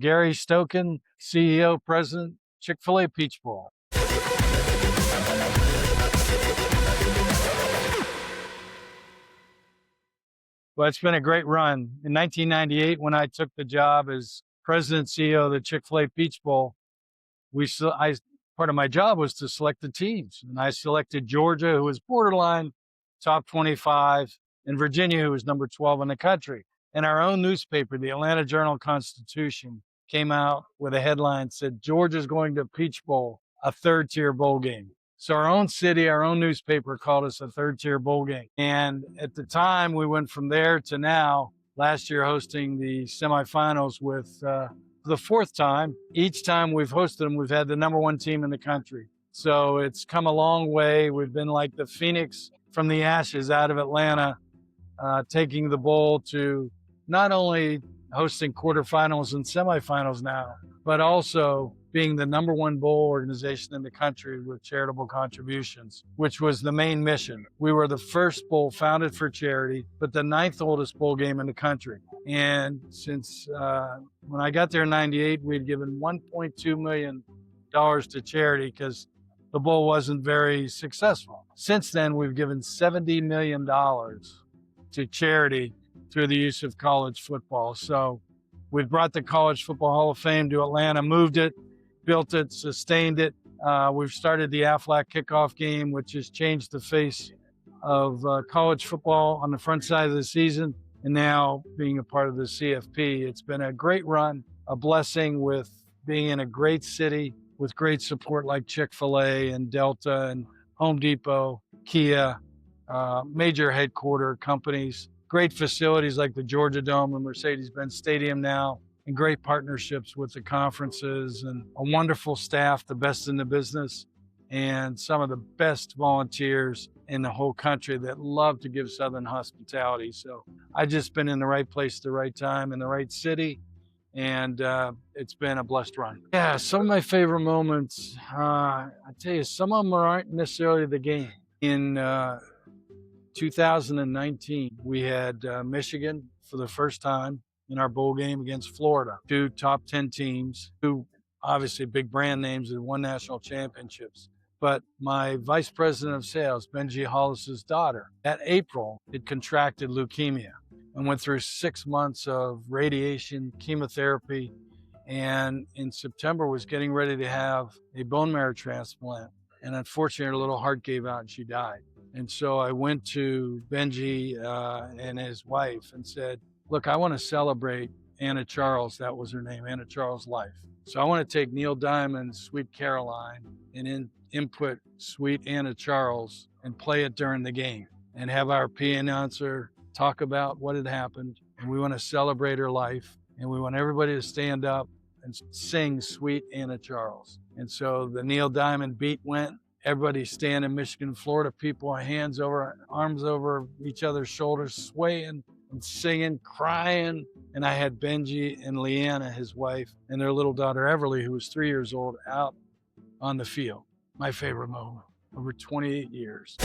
Gary Stokan, CEO, President, Chick-fil-A Peach Bowl. Well, it's been a great run. In 1998, when I took the job as President CEO of the Chick-fil-A Peach Bowl, part of my job was to select the teams. And I selected Georgia, who was borderline top 25, and Virginia, who was number 12 in the country. And our own newspaper, the Atlanta Journal-Constitution, came out with a headline that said, Georgia's going to Peach Bowl, a third-tier bowl game. So our own city, our own newspaper called us a third-tier bowl game. And at the time, we went from there to now, last year hosting the semifinals with the fourth time. Each time we've hosted them, we've had the number one team in the country. So it's come a long way. We've been like the phoenix from the ashes out of Atlanta, taking the bowl to not only hosting quarterfinals and semifinals now, but also being the number one bowl organization in the country with charitable contributions, which was the main mission. We were the first bowl founded for charity, but the 9th oldest bowl game in the country. And since when I got there in 98, we'd given $1.2 million to charity because the bowl wasn't very successful. Since then, we've given $70 million to charity through the use of college football. So we've brought the College Football Hall of Fame to Atlanta, moved it, built it, sustained it. We've started the Aflac kickoff game, which has changed the face of college football on the front side of the season. And now being a part of the CFP, it's been a great run, a blessing with being in a great city with great support like Chick-fil-A and Delta and Home Depot, Kia, major headquarter companies, great facilities like the Georgia Dome and Mercedes-Benz Stadium now, and great partnerships with the conferences and a wonderful staff, the best in the business, and some of the best volunteers in the whole country that love to give Southern hospitality. So I've just been in the right place at the right time in the right city, and it's been a blessed run. Yeah, some of my favorite moments, I tell you, some of them aren't necessarily the game. In 2019, we had Michigan for the first time in our bowl game against Florida, 2 top 10 teams, 2 obviously big brand names that won national championships. But my vice president of sales, Benji Hollis's daughter, that April, had contracted leukemia and went through 6 months of radiation, chemotherapy, and in September was getting ready to have a bone marrow transplant. And unfortunately, her little heart gave out and she died. And so I went to Benji and his wife and said, look, I want to celebrate Anna Charles, that was her name, Anna Charles' life. So I want to take Neil Diamond's Sweet Caroline and input Sweet Anna Charles and play it during the game and have our PA announcer talk about what had happened. And we want to celebrate her life. And we want everybody to stand up and sing Sweet Anna Charles. And so the Neil Diamond beat went. Everybody standing, Michigan, Florida people, hands over, arms over each other's shoulders, swaying and singing, crying. And I had Benji and Leanna, his wife, and their little daughter, Everly, who was 3 years old, out on the field. My favorite moment, over 28 years.